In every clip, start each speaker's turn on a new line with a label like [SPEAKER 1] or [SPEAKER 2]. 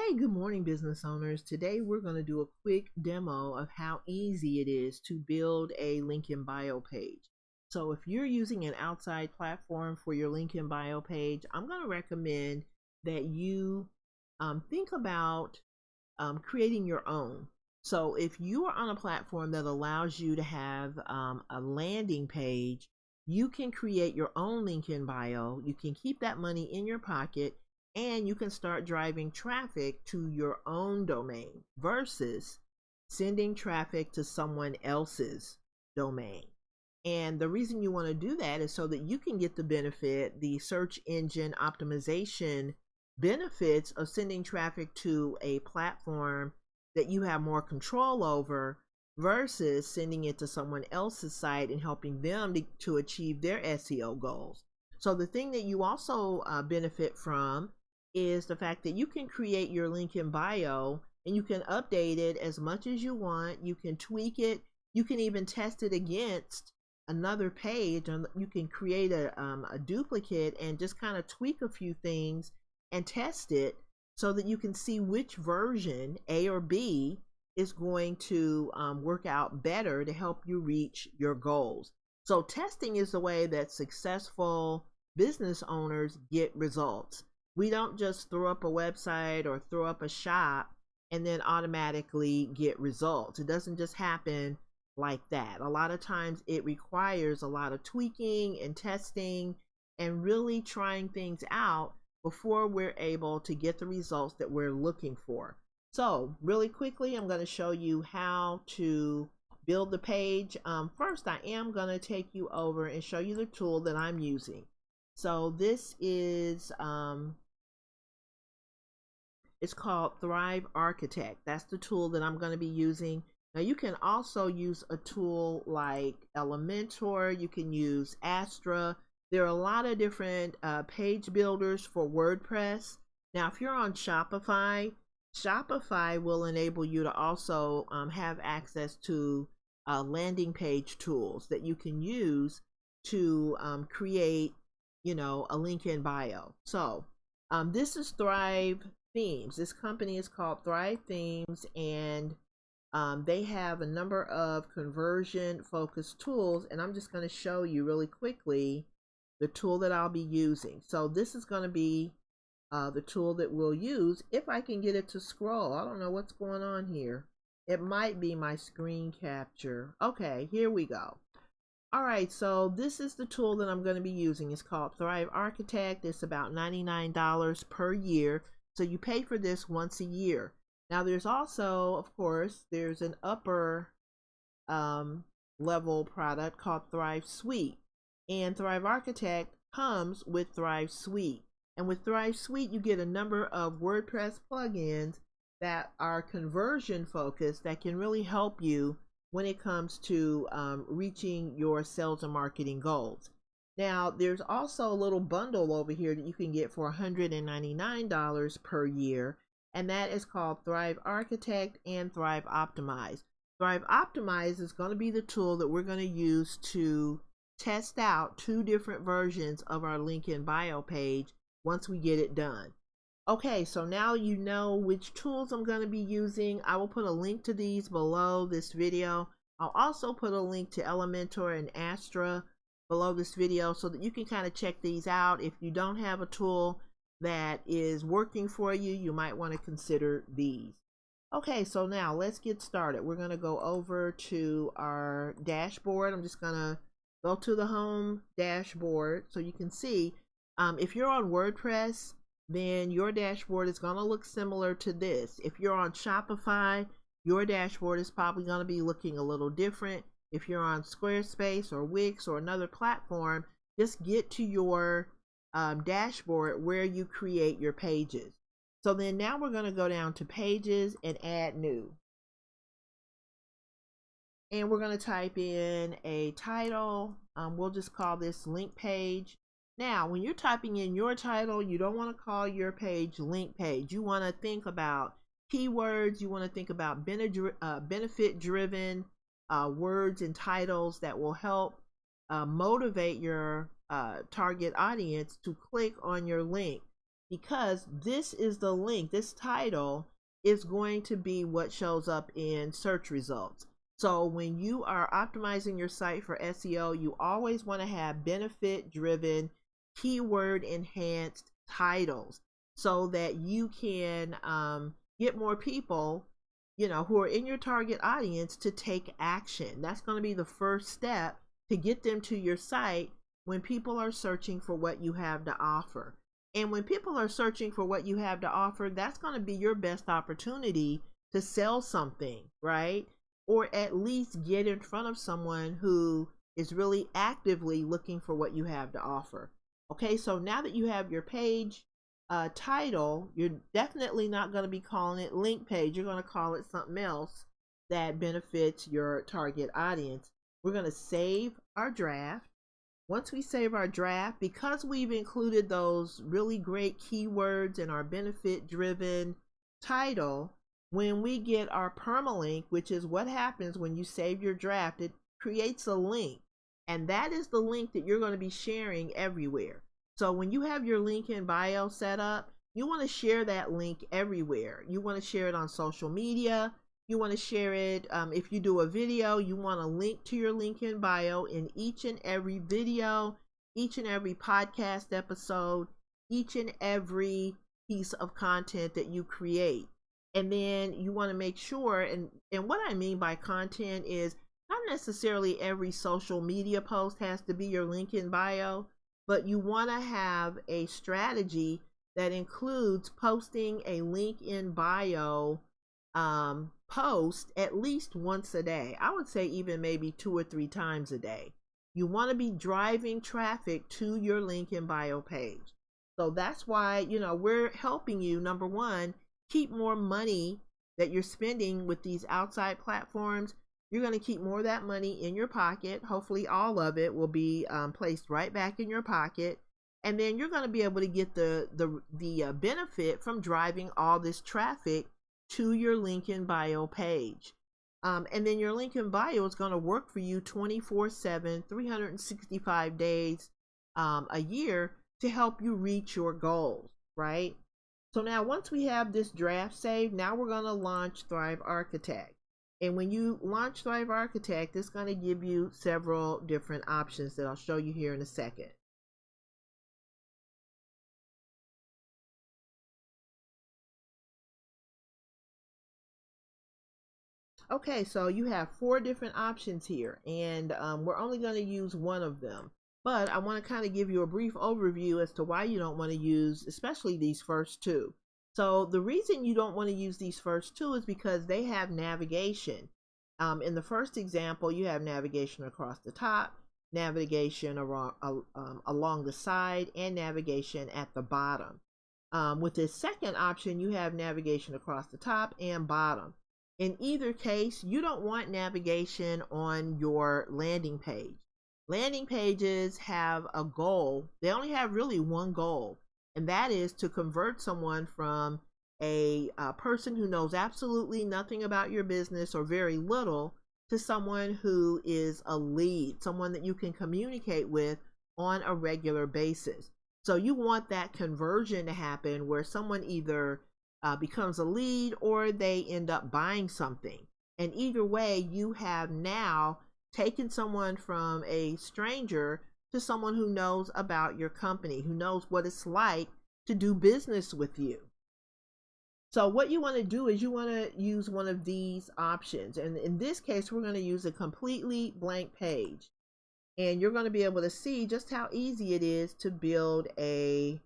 [SPEAKER 1] Hey, good morning, business owners. Today we're going to do a quick demo of how easy it is to build a link in bio page. So if you're using an outside platform for your link in bio page, I'm going to recommend that you think about creating your own. So if you are on a platform that allows you to have a landing page, you can create your own link in bio. You can keep that money in your pocket and you can start driving traffic to your own domain versus sending traffic to someone else's domain. And the reason you want to do that is so that you can get the benefit, the search engine optimization benefits of sending traffic to a platform that you have more control over versus sending it to someone else's site and helping them to achieve their SEO goals. So the thing that you also benefit from is the fact that you can create your link in bio and you can update it as much as you want. You can tweak it. You can even test it against another page, and you can create a duplicate and just kind of tweak a few things and test it so that you can see which version, A or B, is going to work out better to help you reach your goals. So testing is the way that successful business owners get results. We don't just throw up a website or throw up a shop and then automatically get results. It doesn't just happen like that. A lot of times it requires a lot of tweaking and testing and really trying things out before we're able to get the results that we're looking for. So really quickly, I'm going to show you how to build the page. First, I am going to take you over and show you the tool that I'm using. So this is it's called Thrive Architect. That's the tool that I'm going to be using. Now you can also use a tool like Elementor. You can use Astra. There are a lot of different page builders for WordPress. Now if you're on Shopify, Shopify will enable you to also have access to landing page tools that you can use to create, a link in bio. So this is Thrive Themes. This company is called Thrive Themes, and they have a number of conversion focused tools, and I'm just going to show you really quickly the tool that I'll be using. So this is going to be the tool that we'll use if I can get it to scroll. I don't know what's going on here. It might be my screen capture. Okay, here we go. All right, so this is the tool that I'm going to be using. It's called Thrive Architect. It's about $99 per year. So you pay for this once a year. Now there's also, of course, there's an upper level product called Thrive Suite. And Thrive Architect comes with Thrive Suite. And with Thrive Suite, you get a number of WordPress plugins that are conversion focused that can really help you when it comes to reaching your sales and marketing goals. Now, there's also a little bundle over here that you can get for $199 per year, and that is called Thrive Architect and Thrive Optimize. Thrive Optimize is going to be the tool that we're going to use to test out two different versions of our link in bio page once we get it done. Okay, so now you know which tools I'm going to be using. I will put a link to these below this video. I'll also put a link to Elementor and Astra below this video so that you can kind of check these out. If you don't have a tool that is working for you, you might want to consider these. Okay, so now let's get started. We're going to go over to our dashboard. I'm just going to go to the home dashboard so you can see if you're on WordPress, then your dashboard is going to look similar to this. If you're on Shopify, your dashboard is probably going to be looking a little different. If you're on Squarespace or Wix or another platform, just get to your dashboard where you create your pages. So then now we're going to go down to Pages and Add New. And we're going to type in a title. We'll just call this Link Page. Now, when you're typing in your title, you don't want to call your page Link Page. You want to think about keywords. You want to think about benefit-driven words and titles that will help motivate your target audience to click on your link. because this is the link, this title is going to be what shows up in search results. So when you are optimizing your site for SEO, you always want to have benefit driven, keyword enhanced titles so that you can get more people, who are in your target audience to take action. That's going to be the first step to get them to your site when people are searching for what you have to offer. And when people are searching for what you have to offer, that's going to be your best opportunity to sell something, right? Or at least get in front of someone who is really actively looking for what you have to offer. Okay, so now that you have your page title, you're definitely not going to be calling it link page. You're going to call it something else that benefits your target audience. We're going to save our draft. Once we save our draft, because we've included those really great keywords in our benefit driven title, when we get our permalink, which is what happens when you save your draft, it creates a link. And that is the link that you're going to be sharing everywhere. So when you have your link in bio set up, you want to share that link everywhere. You want to share it on social media. You want to share it, if you do a video, you want to link to your link in bio in each and every video, each and every podcast episode, each and every piece of content that you create. And then you want to make sure, and what I mean by content is not necessarily every social media post has to be your link in bio, but you want to have a strategy that includes posting a link in bio post at least once a day. I would say even maybe 2 or 3 times a day. You want to be driving traffic to your link in bio page. So that's why, we're helping you, number one, keep more money that you're spending with these outside platforms. You're going to keep more of that money in your pocket. Hopefully all of it will be placed right back in your pocket. And then you're going to be able to get the benefit from driving all this traffic to your link in bio page. And then your link in bio is going to work for you 24/7, 365 days a year to help you reach your goals, right? So now once we have this draft saved, now we're going to launch Thrive Architect. And when you launch Thrive Architect, it's going to give you several different options that I'll show you here in a second. Okay, so you have 4 different options here, and we're only going to use one of them. But I want to kind of give you a brief overview as to why you don't want to use, especially these first 2. So the reason you don't want to use these first 2 is because they have navigation. In the first example, you have navigation across the top, navigation along the side, and navigation at the bottom. With this second option, you have navigation across the top and bottom. In either case, you don't want navigation on your landing page. Landing pages have a goal. They only have really one goal, and that is to convert someone from a person who knows absolutely nothing about your business or very little to someone who is a lead, someone that you can communicate with on a regular basis. So you want that conversion to happen where someone either becomes a lead or they end up buying something. And either way, you have now taken someone from a stranger to someone who knows about your company, who knows what it's like to do business with you. So what you want to do is you want to use one of these options. And in this case, we're going to use a completely blank page. And you're going to be able to see just how easy it is to build a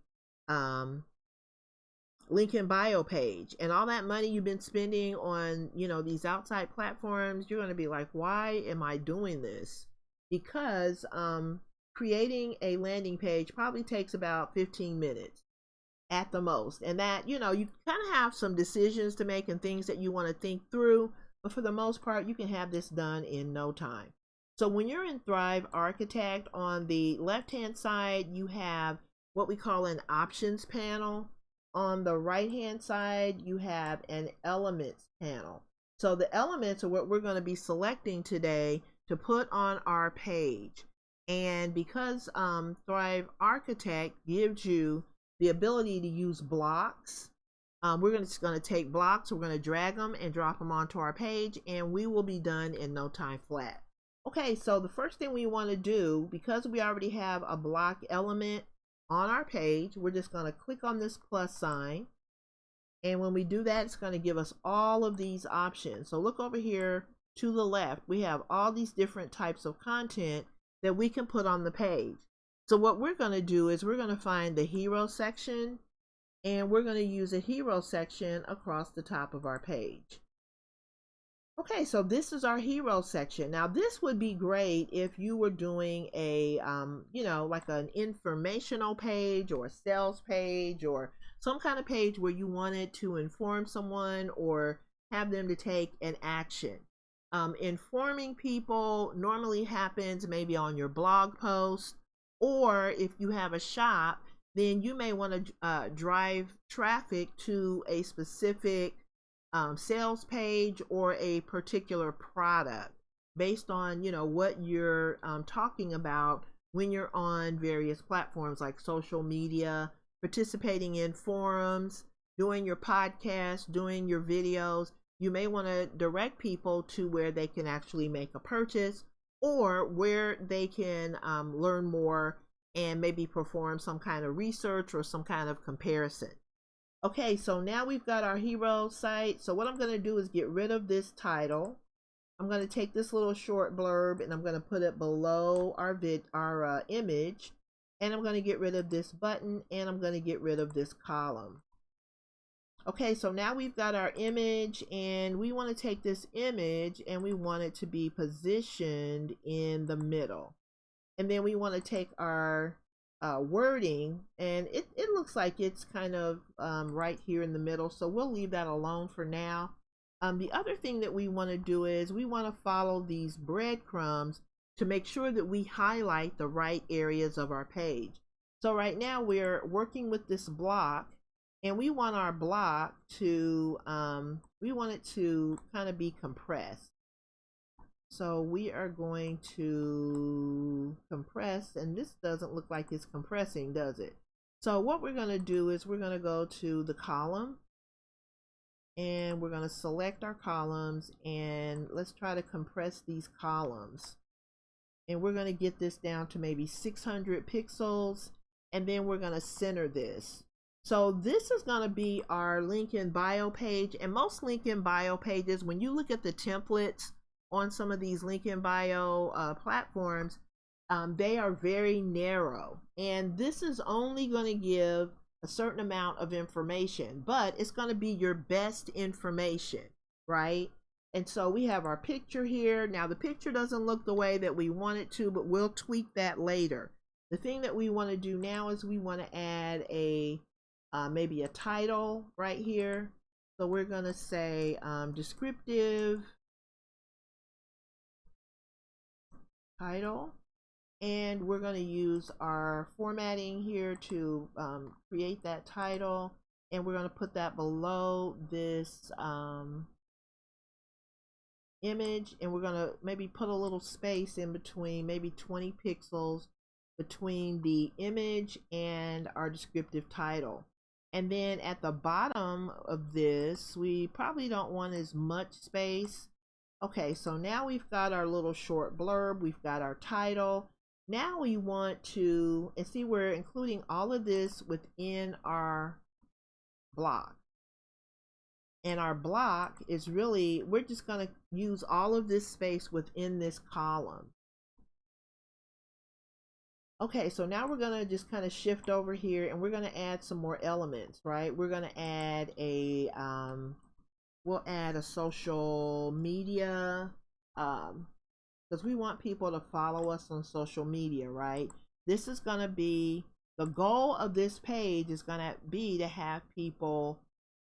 [SPEAKER 1] link in bio page. And all that money you've been spending on, these outside platforms, you're going to be like, why am I doing this? Because creating a landing page probably takes about 15 minutes at the most. And that, you kind of have some decisions to make and things that you want to think through. But for the most part, you can have this done in no time. So when you're in Thrive Architect, on the left-hand side, you have what we call an options panel. On the right-hand side, you have an elements panel. So the elements are what we're going to be selecting today to put on our page. And because Thrive Architect gives you the ability to use blocks. We're just going to take blocks, we're going to drag them and drop them onto our page, and we will be done in no time flat. Okay, so the first thing we want to do, because we already have a block element on our page, we're just going to click on this plus sign. And when we do that, it's going to give us all of these options. So look over here to the left. We have all these different types of content that we can put on the page. So what we're going to do is we're going to find the hero section, and we're going to use a hero section across the top of our page. Okay, so this is our hero section. Now this would be great if you were doing a, like an informational page or a sales page or some kind of page where you wanted to inform someone or have them to take an action. Informing people normally happens maybe on your blog post, or if you have a shop, then you may want to drive traffic to a specific sales page or a particular product based on what you're talking about when you're on various platforms like social media, participating in forums, doing your podcast, doing your videos. You may want to direct people to where they can actually make a purchase, or where they can learn more and maybe perform some kind of research or some kind of comparison. Okay, so now we've got our hero site. So what I'm going to do is get rid of this title. I'm going to take this little short blurb and I'm going to put it below our image, and I'm going to get rid of this button, and I'm going to get rid of this column. Okay, so now we've got our image, and we want to take this image and we want it to be positioned in the middle. And then we want to take our wording, and it looks like it's kind of right here in the middle, so we'll leave that alone for now. The other thing that we want to do is we want to follow these breadcrumbs to make sure that we highlight the right areas of our page. So right now we're working with this block, and we want our block to we want it to kind of be compressed. So we are going to compress, and this doesn't look like it's compressing, does it? So what we're going to do is we're going to go to the column, and we're going to select our columns, and let's try to compress these columns. And we're going to get this down to maybe 600 pixels, and then we're going to center this. So this is going to be our link in bio page, and most link in bio pages, when you look at the templates on some of these link in bio platforms, they are very narrow, and this is only going to give a certain amount of information, but it's going to be your best information, right? And so we have our picture here. Now the picture doesn't look the way that we want it to, but we'll tweak that later. The thing that we want to do now is we want to add a maybe a title right here. So we're going to say descriptive title, and we're going to use our formatting here to create that title, and we're going to put that below this image, and we're going to maybe put a little space in between, maybe 20 pixels between the image and our descriptive title. And then at the bottom of this, we probably don't want as much space. Okay, so now we've got our little short blurb, we've got our title. Now we want to, and see, we're including all of this within our block. And our block is really, we're just going to use all of this space within this column. Okay, so now we're going to just kind of shift over here, and we're going to add some more elements, right? We're going to add a we'll add a social media, because we want people to follow us on social media, right? This is going to be, the goal of this page is going to be to have people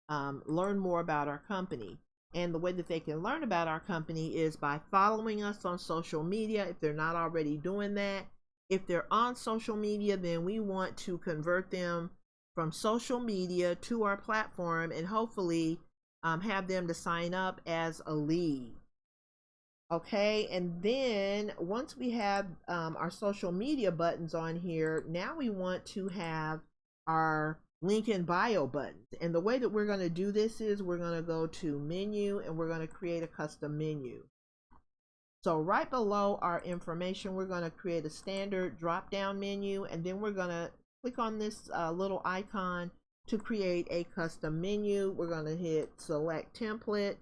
[SPEAKER 1] learn more about our company. And the way that they can learn about our company is by following us on social media, if they're not already doing that. If they're on social media, then we want to convert them from social media to our platform, and hopefully have them to sign up as a lead. Okay, and then once we have our social media buttons on here, now we want to have our link in bio buttons. And the way that we're going to do this is we're going to go to menu and we're going to create a custom menu. So right below our information, we're going to create a standard drop down menu, and then we're going to click on this little icon to create a custom menu. We're going to hit select template.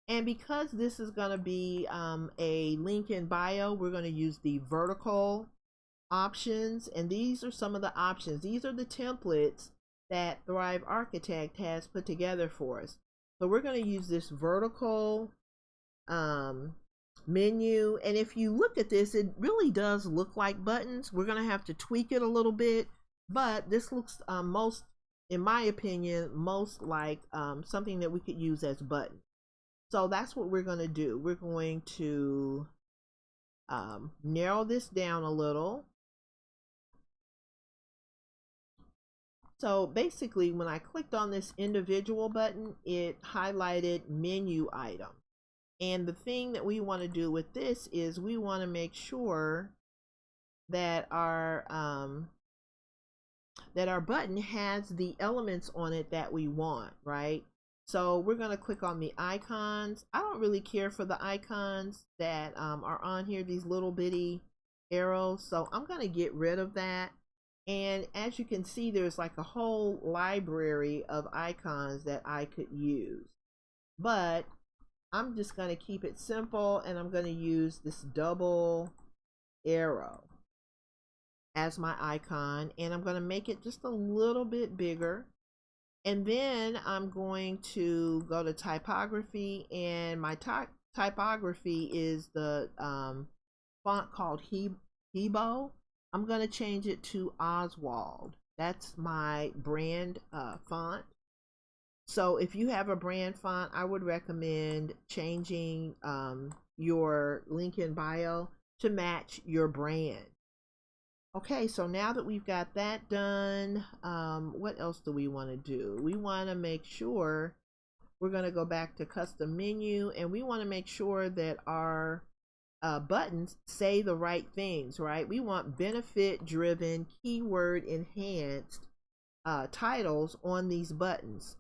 [SPEAKER 1] And because this is going to be a link in bio, we're going to use the vertical options. And these are some of the options. These are the templates that Thrive Architect has put together for us. So we're going to use this vertical menu. And if you look at this, it really does look like buttons. We're going to have to tweak it a little bit, but this looks most, in my opinion, most like something that we could use as buttons. So that's what we're going to do. We're going to narrow this down a little. So basically, when I clicked on this individual button, it highlighted menu item. And the thing that we want to do with this is we want to make sure that our button has the elements on it that we want, right? So we're going to click on the icons. I don't really care for the icons that are on here, these little bitty arrows. So I'm going to get rid of that. And as you can see, there's like a whole library of icons that I could use. But I'm just going to keep it simple, and I'm going to use this double arrow as my icon, and I'm going to make it just a little bit bigger. And then I'm going to go to typography, and my typography is the font called Hebo. I'm going to change it to Oswald. That's my brand font. So if you have a brand font, I would recommend changing your link in bio to match your brand. Okay, so now that we've got that done, what else do we want to do? We want to make sure we're going to go back to custom menu, and we want to make sure that our buttons say the right things, right? We want benefit driven, keyword enhanced titles on these buttons.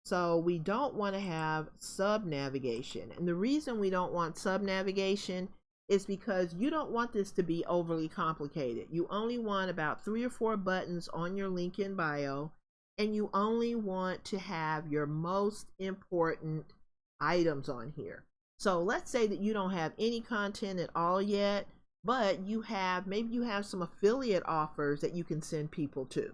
[SPEAKER 1] So we don't want to have sub navigation. And the reason we don't want sub navigation is because you don't want this to be overly complicated. You only want about 3 or 4 buttons on your link in bio, and you only want to have your most important items on here. So let's say that you don't have any content at all yet, but maybe you have some affiliate offers that you can send people to.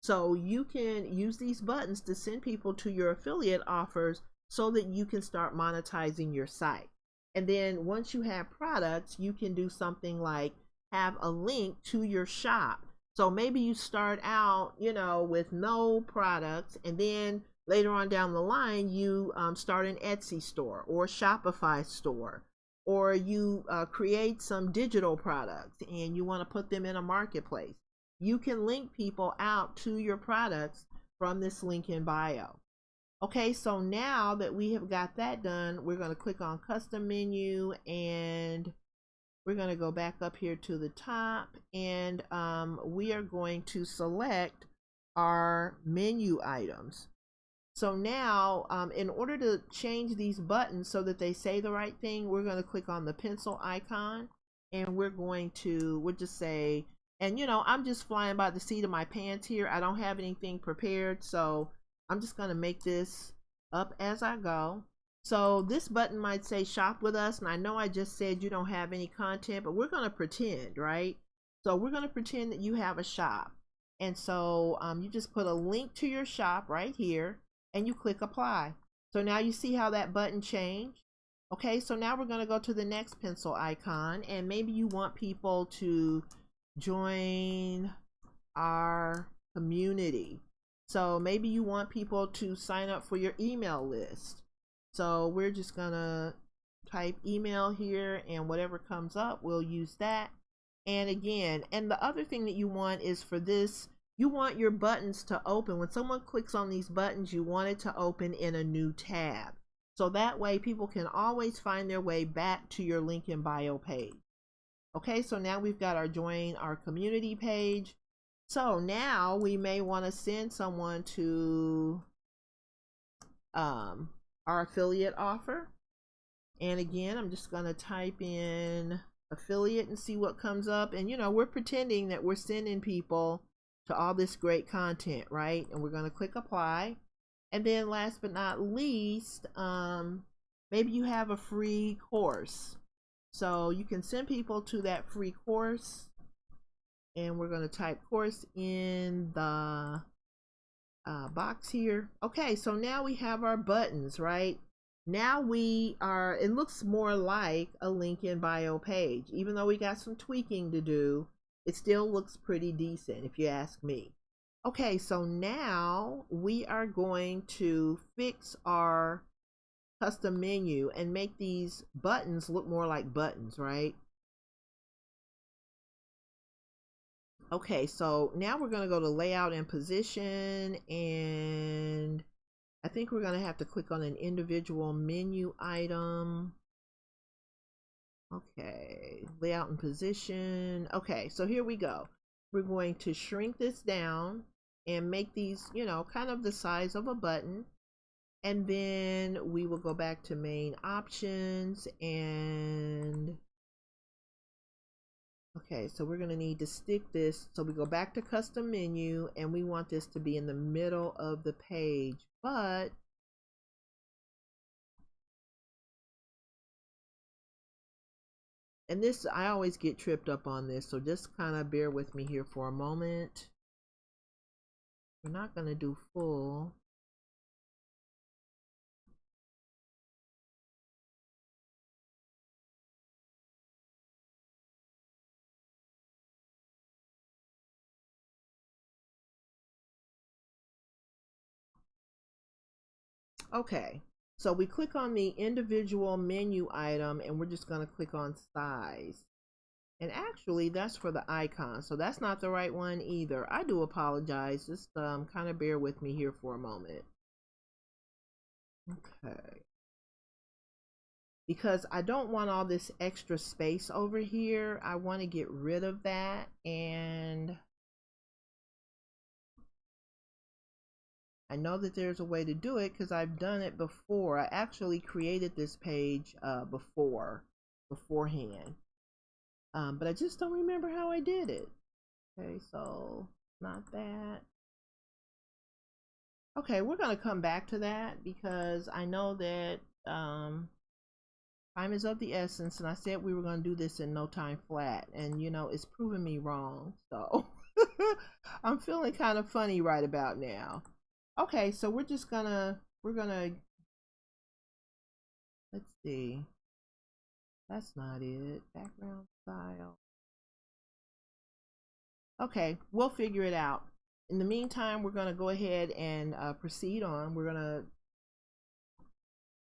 [SPEAKER 1] So you can use these buttons to send people to your affiliate offers so that you can start monetizing your site. And then once you have products, you can do something like have a link to your shop. So maybe you start out, with no products, and then later on down the line, you start an Etsy store or a Shopify store, or you create some digital products and you want to put them in a marketplace. You can link people out to your products from this link in bio. Okay, so now that we have got that done, we're going to click on custom menu, and we're going to go back up here to the top, and we are going to select our menu items. So now, in order to change these buttons so that they say the right thing, we're going to click on the pencil icon, and we'll just say, and I'm just flying by the seat of my pants here. I don't have anything prepared, so I'm just going to make this up as I go. So this button might say shop with us, and I know I just said you don't have any content, but we're going to pretend, right? So we're going to pretend that you have a shop. And so you just put a link to your shop right here, and you click apply. So now you see how that button changed. Okay, so now we're going to go to the next pencil icon, and maybe you want people to join our community. So maybe you want people to sign up for your email list. So we're just gonna type email here, and whatever comes up, we'll use that. And again, and the other thing that you want is for this, you want your buttons to open. When someone clicks on these buttons, you want it to open in a new tab. So that way people can always find their way back to your link in bio page. Okay, so now we've got our join our community page. So now we may want to send someone to our affiliate offer. And again, I'm just going to type in affiliate and see what comes up. And you know, we're pretending that we're sending people to all this great content, right? And we're going to click apply. And then last but not least, maybe you have a free course. So you can send people to that free course. And we're going to type course in the box here. Okay, so now we have our buttons, right? Now we are, it looks more like a link in bio page. Even though we got some tweaking to do, it still looks pretty decent if you ask me. Okay, so now we are going to fix our custom menu and make these buttons look more like buttons, right? Okay, so now we're going to go to layout and position, and I think we're going to have to click on an individual menu item. Okay, layout and position. Okay, so here we go. We're going to shrink this down and make these, you know, kind of the size of a button. And then we will go back to main options and okay, so we're going to need to stick this. So we go back to custom menu and we want this to be in the middle of the page, but and this, I always get tripped up on this, so just kind of bear with me here for a moment. We're not going to do full. Okay, so we click on the individual menu item and we're just going to click on size. And actually that's for the icon, so that's not the right one either. I do apologize. Just kind of bear with me here for a moment. Okay, because I don't want all this extra space over here. I want to get rid of that, and I know that there's a way to do it because I've done it before. I actually created this page beforehand, but I just don't remember how I did it. Okay, so not that. Okay, we're going to come back to that because I know that time is of the essence, and I said we were going to do this in no time flat, and you know, it's proven me wrong, so I'm feeling kind of funny right about now. Okay, so we're gonna let's see, that's not it. Background style. Okay, we'll figure it out. In the meantime, we're gonna go ahead and proceed on. We're gonna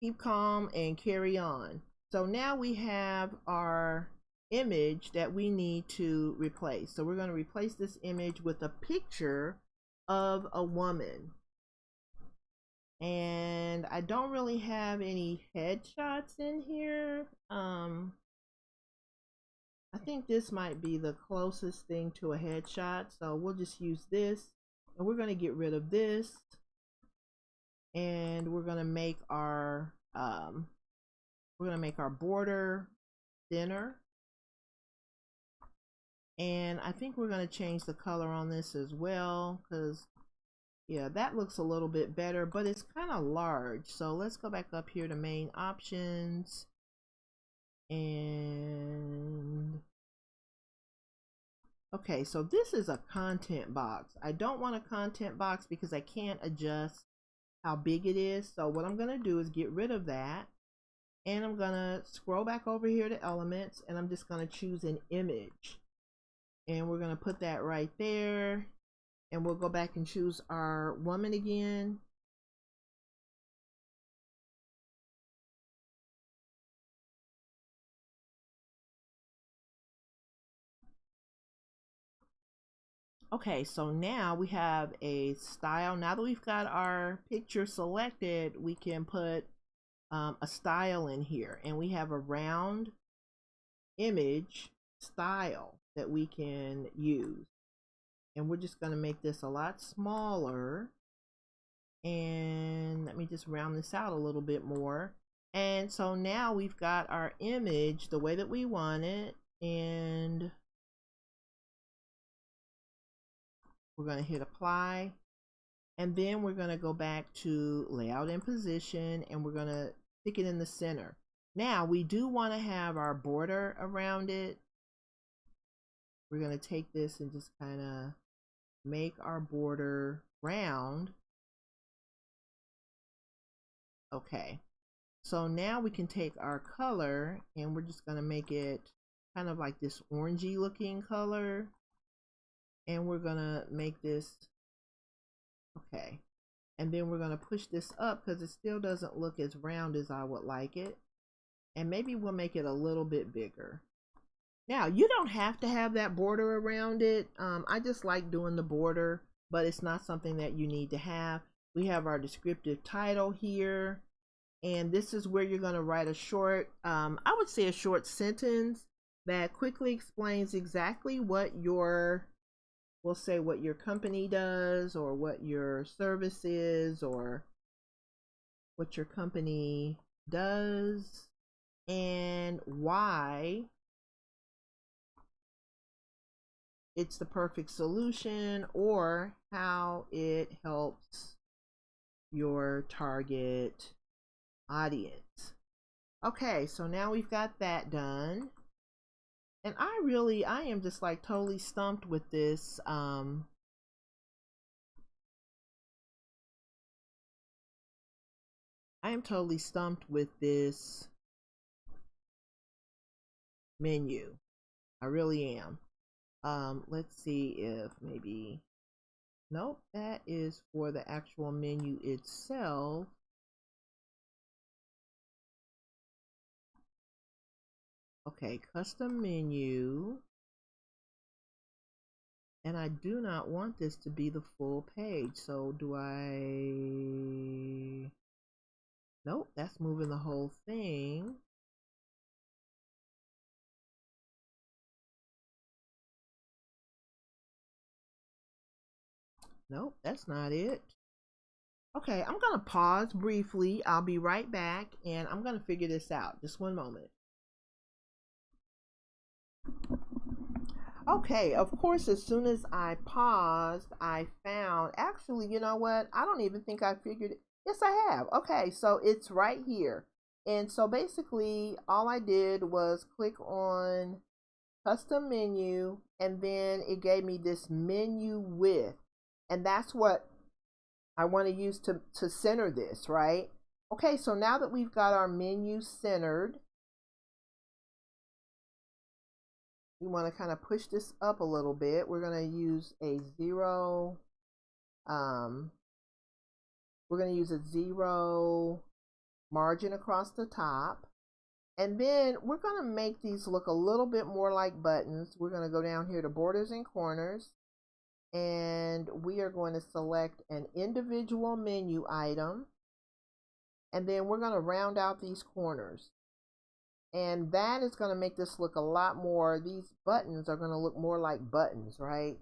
[SPEAKER 1] keep calm and carry on. So now we have our image that we need to replace. So we're going to replace this image with a picture of a woman. And I don't really have any headshots in here. I think this might be the closest thing to a headshot. So we'll just use this. And we're going to get rid of this. And we're going to make our border thinner, and I think we're going to change the color on this as well because yeah, that looks a little bit better, but it's kind of large. So let's go back up here to main options, and okay, so this is a content box. I don't want a content box because I can't adjust how big it is. So what I'm going to do is get rid of that. And I'm gonna scroll back over here to elements, and I'm just gonna choose an image, and we're gonna put that right there, and we'll go back and choose our woman again. Okay, so now we have a style. Now that we've got our picture selected, we can put a style in here, and we have a round image style that we can use. And we're just going to make this a lot smaller. And let me just round this out a little bit more. And so now we've got our image the way that we want it. And we're going to hit apply. And then we're going to go back to layout and position, and we're going to stick it in the center. Now we do want to have our border around it. We're going to take this and just kind of make our border round. Okay, so now we can take our color and we're just going to make it kind of like this orangey looking color, and we're going to make this okay, and then we're going to push this up because it still doesn't look as round as I would like it, and maybe we'll make it a little bit bigger. Now you don't have to have that border around it. I just like doing the border, but it's not something that you need to have. We have our descriptive title here, and this is where you're going to write a short, I would say a short sentence that quickly explains exactly what your, we'll say what your company does, or what your service is, or what your company does, and why it's the perfect solution, or how it helps your target audience. Okay, so now we've got that done. And I am just like totally stumped with this. I am totally stumped with this menu. I really am. Let's see if maybe, nope, that is for the actual menu itself. Okay, custom menu. And I do not want this to be the full page. So do I? Nope, that's moving the whole thing. Nope, that's not it. Okay, I'm gonna pause briefly. I'll be right back and I'm gonna figure this out. Just one moment. Okay, of course, as soon as I paused, I found, actually, you know what? I don't even think I figured it. Yes, I have. Okay, so it's right here. And so basically, all I did was click on custom menu, and then it gave me this menu width. And that's what I want to use to center this, right? Okay, so now that we've got our menu centered, we want to kind of push this up a little bit. We're going to use a zero. We're going to use a zero margin across the top. And then we're going to make these look a little bit more like buttons. We're going to go down here to borders and corners. And we are going to select an individual menu item. And then we're going to round out these corners. And that is going to make this look a lot more, these buttons are going to look more like buttons, right?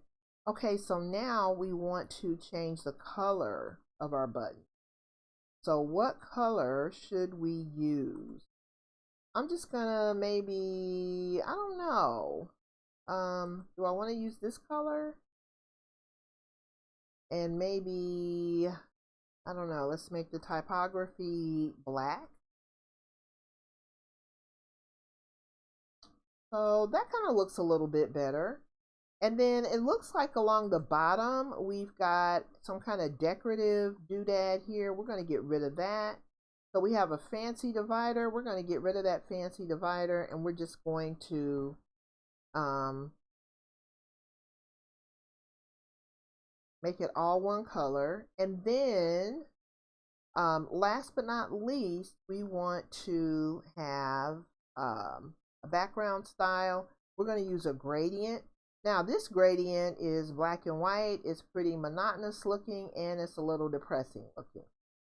[SPEAKER 1] Okay, so now we want to change the color of our button. So what color should we use? I'm just going to maybe, I don't know. Do I want to use this color? And maybe, I don't know, let's make the typography black. So that kind of looks a little bit better. And then it looks like along the bottom, we've got some kind of decorative doodad here. We're going to get rid of that. So we have a fancy divider. We're going to get rid of that fancy divider, and we're just going to make it all one color. And then last but not least, we want to have a background style. We're going to use a gradient. Now this gradient is black and white. It's pretty monotonous looking, and it's a little depressing looking.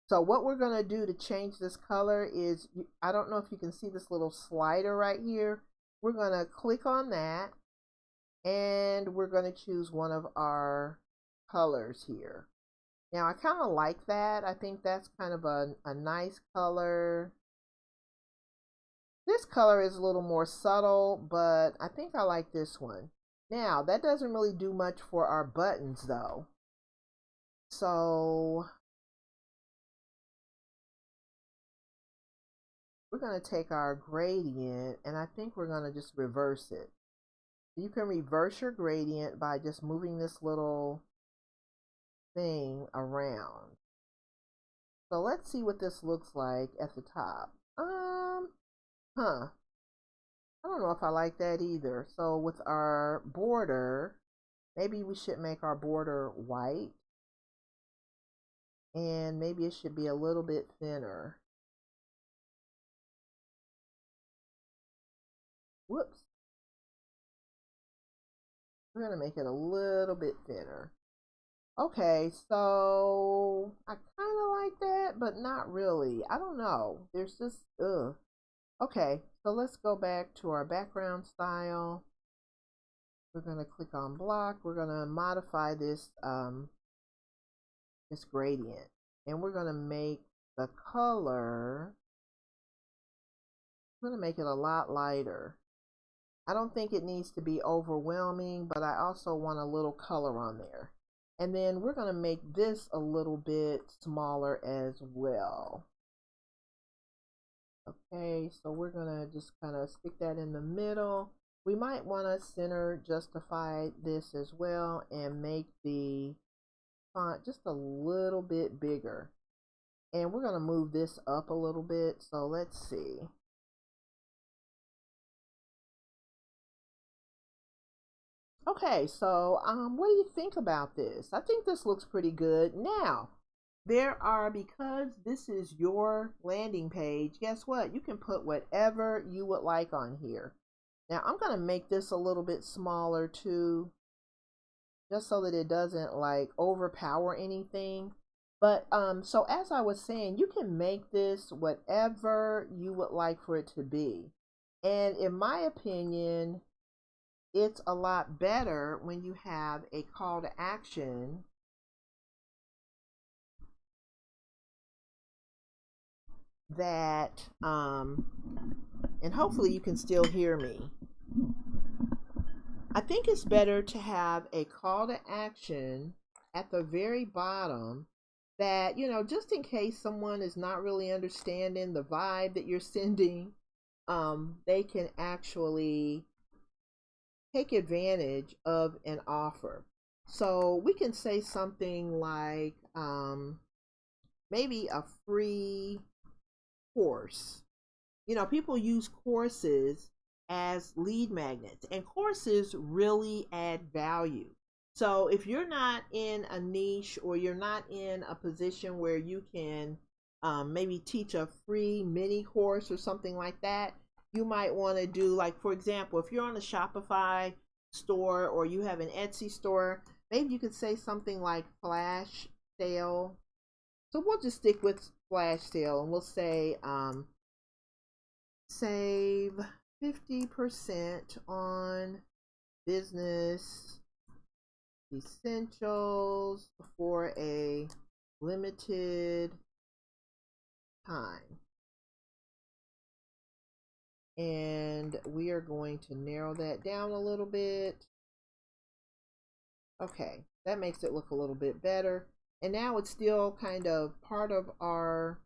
[SPEAKER 1] So what we're going to do to change this color is, I don't know if you can see this little slider right here. We're going to click on that, And we're going to choose one of our colors here. Now I kind of like that. I think that's kind of a nice color. This color is a little more subtle, but I think I like this one. Now that doesn't really do much for our buttons though. So we're going to take our gradient and I think we're going to just reverse it. You can reverse your gradient by just moving this little thing around. So let's see what this looks like at the top. I don't know if I like that either. So with our border, maybe we should make our border white. And maybe it should be a little bit thinner. Whoops. We're going to make it a little bit thinner. Okay, so I kind of like that, but not really. I don't know. There's just, ugh. Okay, so let's go back to our background style. We're going to click on block. We're going to modify this, this gradient. And we're going to make the color, we're going to make it a lot lighter. I don't think it needs to be overwhelming, but I also want a little color on there. And then we're going to make this a little bit smaller as well. Okay, so we're going to just kind of stick that in the middle. We might want to center justify this as well and make the font just a little bit bigger. And we're going to move this up a little bit. So let's see. Okay, so what do you think about this? I think this looks pretty good. Now, because this is your landing page, guess what? You can put whatever you would like on here. Now, I'm going to make this a little bit smaller too, just so that it doesn't like overpower anything. But so as I was saying, you can make this whatever you would like for it to be. And in my opinion, it's a lot better when you have a call to action that, and hopefully you can still hear me. I think it's better to have a call to action at the very bottom that, you know, just in case someone is not really understanding the vibe that you're sending, they can actually take advantage of an offer. So we can say something like maybe a free course. You know, people use courses as lead magnets, and courses really add value. So if you're not in a niche or you're not in a position where you can maybe teach a free mini course or something like that, you might want to do, like, for example, if you're on a Shopify store or you have an Etsy store, maybe you could say something like flash sale. So we'll just stick with flash sale and we'll say save 50% on business essentials for a limited time. And we are going to narrow that down a little bit. Okay, that makes it look a little bit better. And now it's still kind of part of our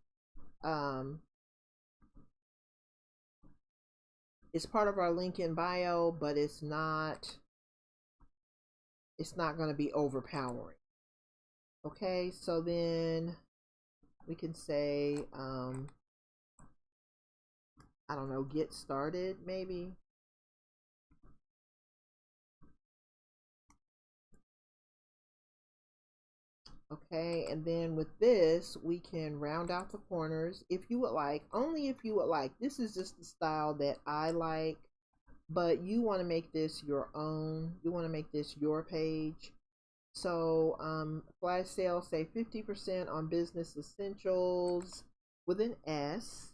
[SPEAKER 1] it's part of our link in bio, but it's not going to be overpowering. Okay, so then we can say I don't know, get started maybe. Okay, and then with this, we can round out the corners if you would like, only if you would like. This is just the style that I like, but you want to make this your own. You want to make this your page. So flash sale, say 50% on business essentials with an S.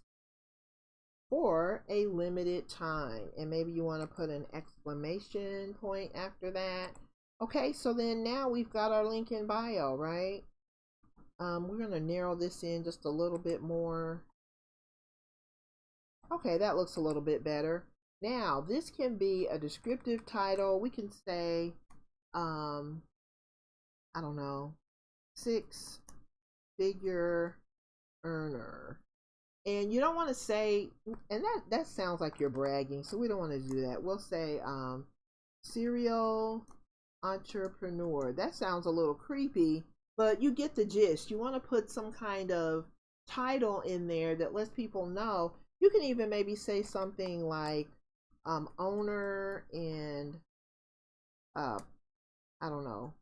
[SPEAKER 1] for a limited time. And maybe you want to put an exclamation point after that. Okay, so then now we've got our link in bio, right? We're going to narrow this in just a little bit more. Okay, that looks a little bit better. Now, this can be a descriptive title. We can say, I don't know, 6-figure earner. And you don't want to say, and that sounds like you're bragging, so we don't want to do that. We'll say serial entrepreneur. That sounds a little creepy, but you get the gist. You want to put some kind of title in there that lets people know. You can even maybe say something like owner and I don't know,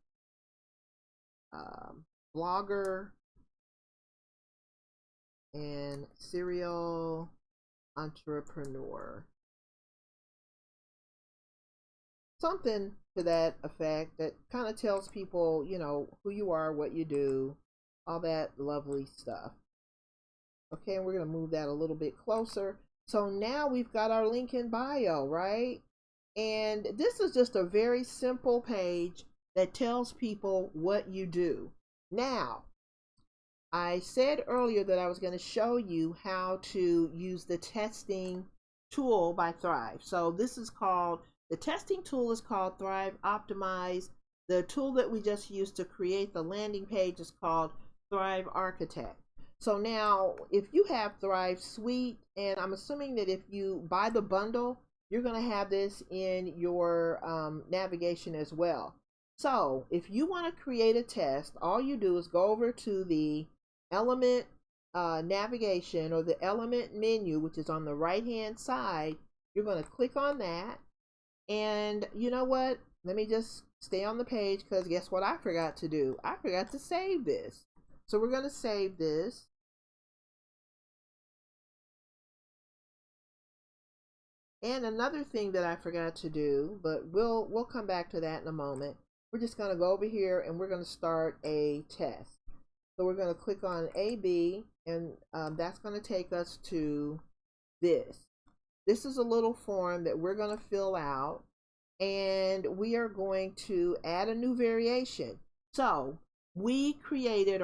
[SPEAKER 1] blogger and serial entrepreneur. Something to that effect that kind of tells people, you know, who you are, what you do, all that lovely stuff. Okay, and we're going to move that a little bit closer. So now we've got our link in bio, right? And this is just a very simple page that tells people what you do. Now, I said earlier that I was going to show you how to use the testing tool by Thrive. So this is called, the testing tool is called Thrive Optimize. The tool that we just used to create the landing page is called Thrive Architect. So now if you have Thrive Suite, and I'm assuming that if you buy the bundle, you're going to have this in your navigation as well. So if you want to create a test, all you do is go over to the element navigation or the element menu, which is on the right hand side. You're going to click on that, and you know what, let me just stay on the page, because guess what I forgot to do? I forgot to save this. So we're going to save this. And another thing that I forgot to do, but we'll come back to that in a moment. We're just going to go over here and we're going to start a test. So we're going to click on AB, and that's going to take us to this. This is a little form that we're going to fill out, and we are going to add a new variation. So I created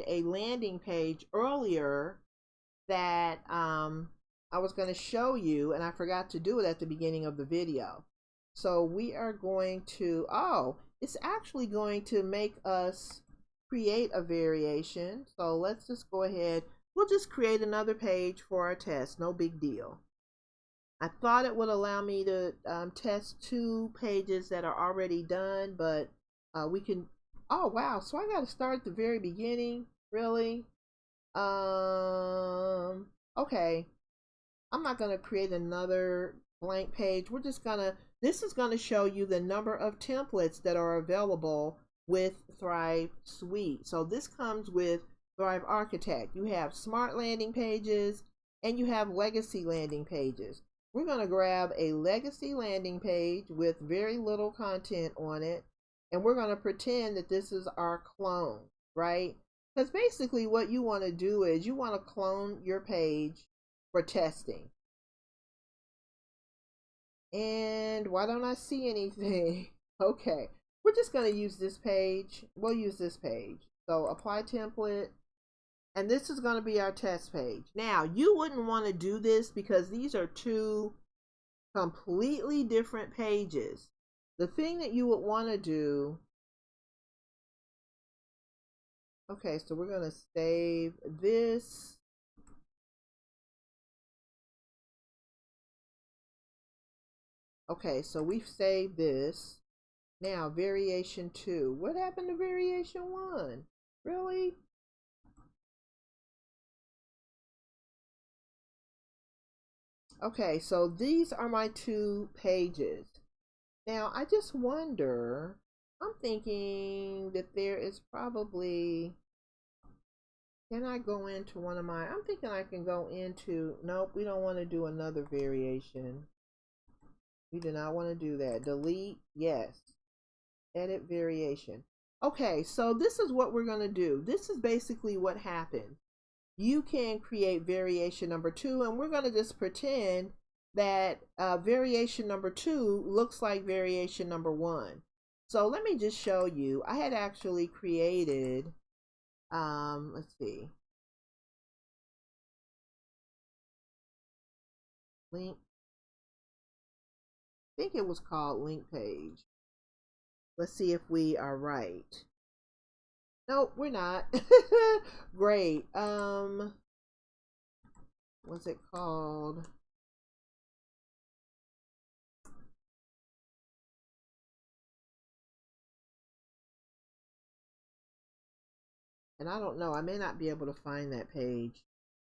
[SPEAKER 1] a landing page earlier that I was going to show you, and I forgot to do it at the beginning of the video. So we are going to, it's actually going to make us create a variation. So let's just go ahead. We'll just create another page for our test. No big deal. I thought it would allow me to test 2 pages that are already done, but we can, oh wow, so I got to start at the very beginning, really? Okay, I'm not going to create another blank page. We're just gonna, this is going to show you the number of templates that are available with Thrive Suite. So this comes with Thrive Architect. You have smart landing pages and you have legacy landing pages. We're going to grab a legacy landing page with very little content on it, and we're going to pretend that this is our clone, right? Because basically what you want to do is you want to clone your page for testing. And why don't I see anything? Okay, we're just going to use this page. We'll use this page. So apply template, and this is going to be our test page. Now, you wouldn't want to do this because these are 2 completely different pages. The thing that you would want to do, okay, so we're going to save this. Okay, so we've saved this. Now, variation 2. What happened to variation 1? Really? Okay, so these are my 2 pages. Now, I just wonder, I'm thinking that there is probably, can I go into one of my, I'm thinking I can go into, nope, we don't want to do another variation. We do not want to do that. Delete, yes. Edit variation. Okay, so this is what we're going to do. This is basically what happened. you can create variation number 2, and we're going to just pretend that variation number 2 looks like variation number 1. So let me just show you. I had actually created, let's see, link, I think it was called link page. Let's see if we are right. Nope, we're not. Great. What's it called? And I don't know, I may not be able to find that page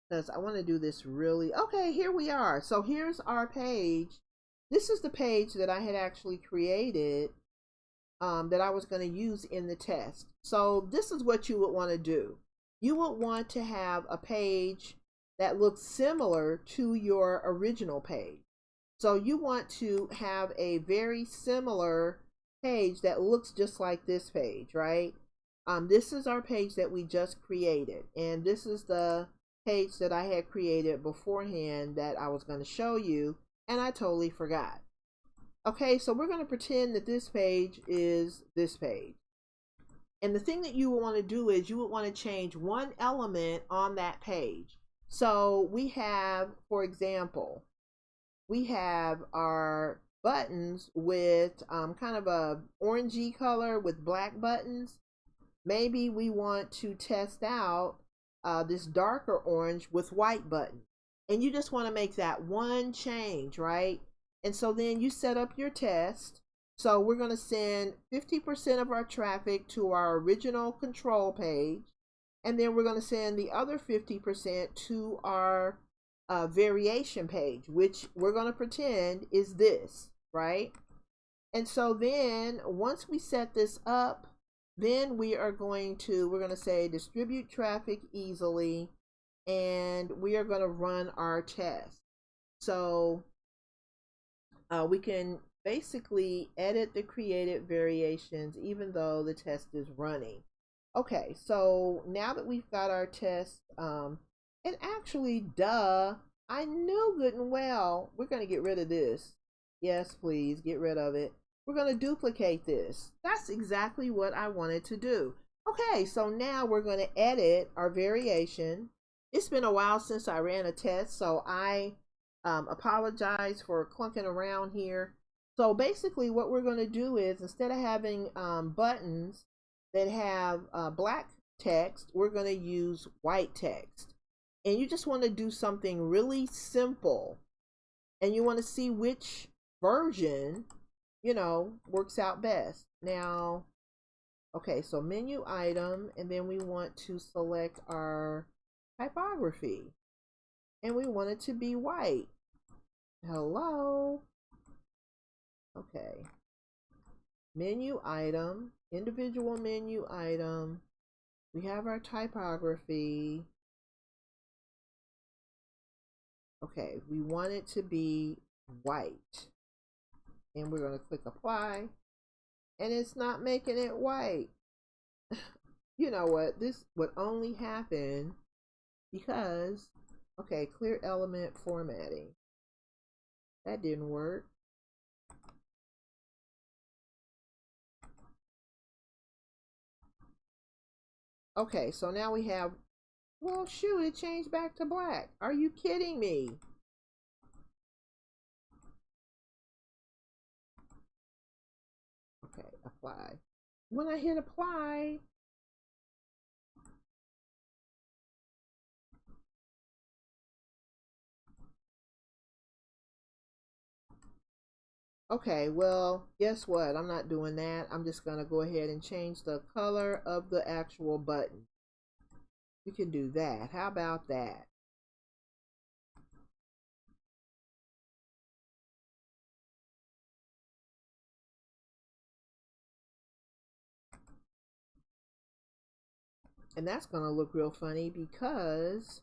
[SPEAKER 1] because I want to do this really. Okay, here we are. So here's our page. This is the page that I had actually created that I was going to use in the test. So this is what you would want to do. You would want to have a page that looks similar to your original page. So you want to have a very similar page that looks just like this page, right? This is our page that we just created, and this is the page that I had created beforehand that I was going to show you, and I totally forgot. Okay, so we're going to pretend that this page is this page. And the thing that you would want to do is you would want to change one element on that page. So we have, for example, we have our buttons with kind of a orangey color with black buttons. Maybe we want to test out this darker orange with white buttons. And you just want to make that one change, right? And so then you set up your test. So we're going to send 50% of our traffic to our original control page. And then we're going to send the other 50% to our variation page, which we're going to pretend is this, right? And so then once we set this up, then we're going to say distribute traffic easily, and we are going to run our test. So we can basically edit the created variations even though the test is running. Okay, so now that we've got our test, and actually, duh, I knew good and well we're going to get rid of this. Yes, please, get rid of it. We're going to duplicate this. That's exactly what I wanted to do. Okay, so now we're going to edit our variation. It's been a while since I ran a test, so I apologize for clunking around here. So basically what we're going to do is, instead of having buttons that have black text, we're going to use white text. And you just want to do something really simple, and you want to see which version, you know, works out best. Now, okay, so menu item, and then we want to select our typography, and we want it to be white. Hello. Okay, menu item, individual menu item, we have our typography. Okay, we want it to be white, and we're going to click apply, and it's not making it white. You know what, this would only happen because, okay, clear element formatting, that didn't work. Okay, so now we have, well, shoot, it changed back to black. Are you kidding me? Okay, apply. When I hit apply, okay, well, guess what? I'm not doing that. I'm just going to go ahead and change the color of the actual button. We can do that. How about that? And that's going to look real funny because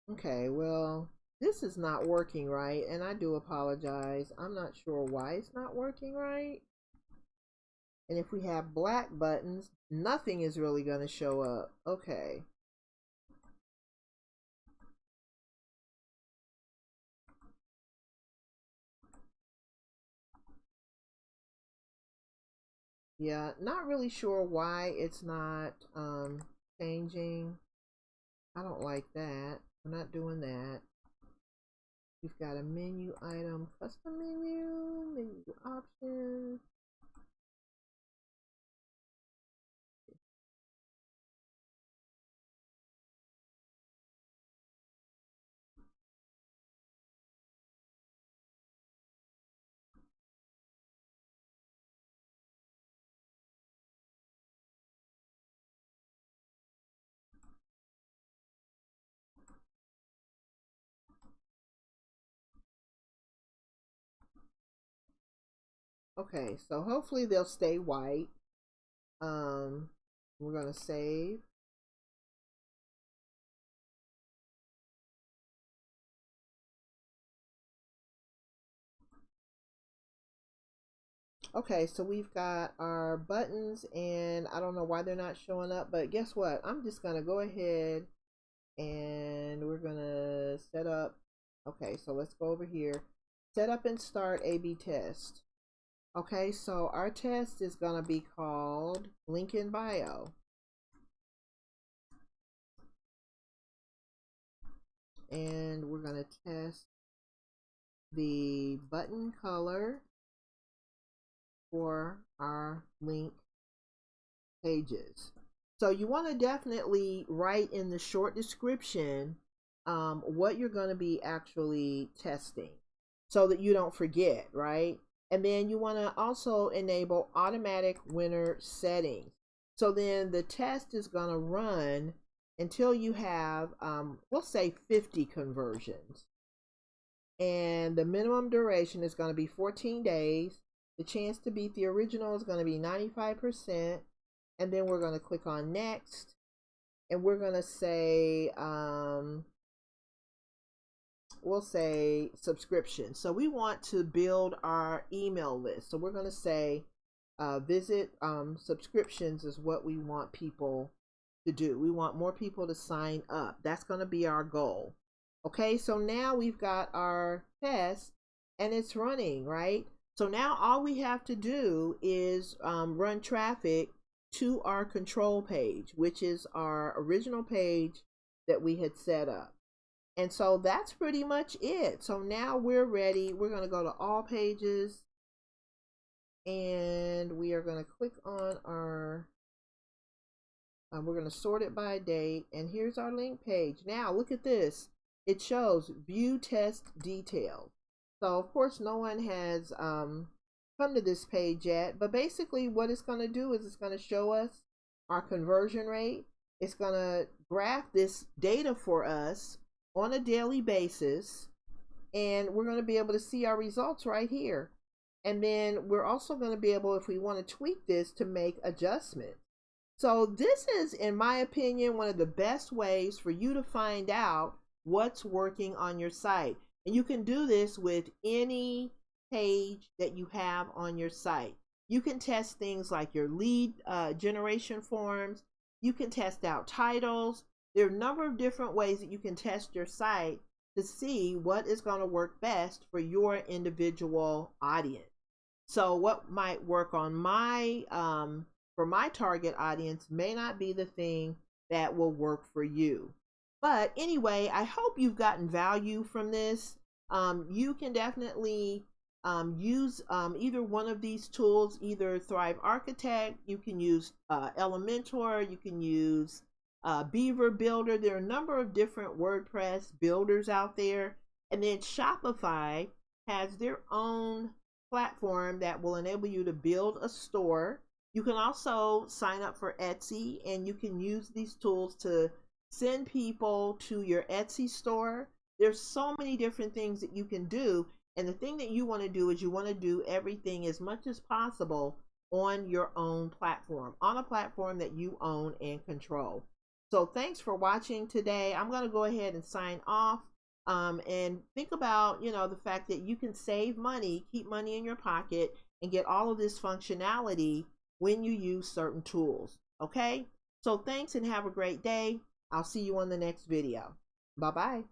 [SPEAKER 1] okay, well, This is not working right, and I do apologize. I'm not sure why it's not working right. And if we have black buttons, nothing is really going to show up. Okay. Yeah, not really sure why it's not changing. I don't like that. We're not doing that. We've got a menu item, custom menu options. Okay, so hopefully they'll stay white. We're gonna save. Okay, so we've got our buttons, and I don't know why they're not showing up, but guess what? I'm just gonna go ahead and we're gonna set up. Okay, so let's go over here. Set up and start A/B test. Okay, so our test is gonna be called link in bio. And we're gonna test the button color for our link pages. So you want to definitely write in the short description what you're going to be actually testing so that you don't forget, right? And then you want to also enable automatic winner settings. So then the test is going to run until you have, we'll say 50 conversions. And the minimum duration is going to be 14 days. The chance to beat the original is going to be 95%. And then we're going to click on next. And we're going to say, we'll say subscription. So we want to build our email list. So we're going to say visit subscriptions is what we want people to do. We want more people to sign up. That's going to be our goal. Okay, so now we've got our test and it's running, right? So now all we have to do is run traffic to our control page, which is our original page that we had set up. And so that's pretty much it. So now we're ready. We're going to go to all pages and we are going to click on our, we're going to sort it by date. And here's our link page. Now look at this. It shows view test details. So of course no one has come to this page yet, but basically what it's going to do is it's going to show us our conversion rate. It's going to graph this data for us on a daily basis, and we're going to be able to see our results right here. And then we're also going to be able, if we want to tweak this, to make adjustments. So this is, in my opinion, one of the best ways for you to find out what's working on your site. And you can do this with any page that you have on your site. You can test things like your lead generation forms. You can test out titles. There are a number of different ways that you can test your site to see what is going to work best for your individual audience. So what might work on my for my target audience may not be the thing that will work for you. But anyway, I hope you've gotten value from this. You can definitely use either one of these tools, either Thrive Architect, you can use Elementor, you can use Beaver Builder. There are a number of different WordPress builders out there. And then Shopify has their own platform that will enable you to build a store. You can also sign up for Etsy, and you can use these tools to send people to your Etsy store. There's so many different things that you can do. And the thing that you want to do is you want to do everything as much as possible on your own platform, on a platform that you own and control. So thanks for watching today. I'm going to go ahead and sign off. And think about, the fact that you can save money, keep money in your pocket, and get all of this functionality when you use certain tools. Okay? So thanks and have a great day. I'll see you on the next video. Bye-bye.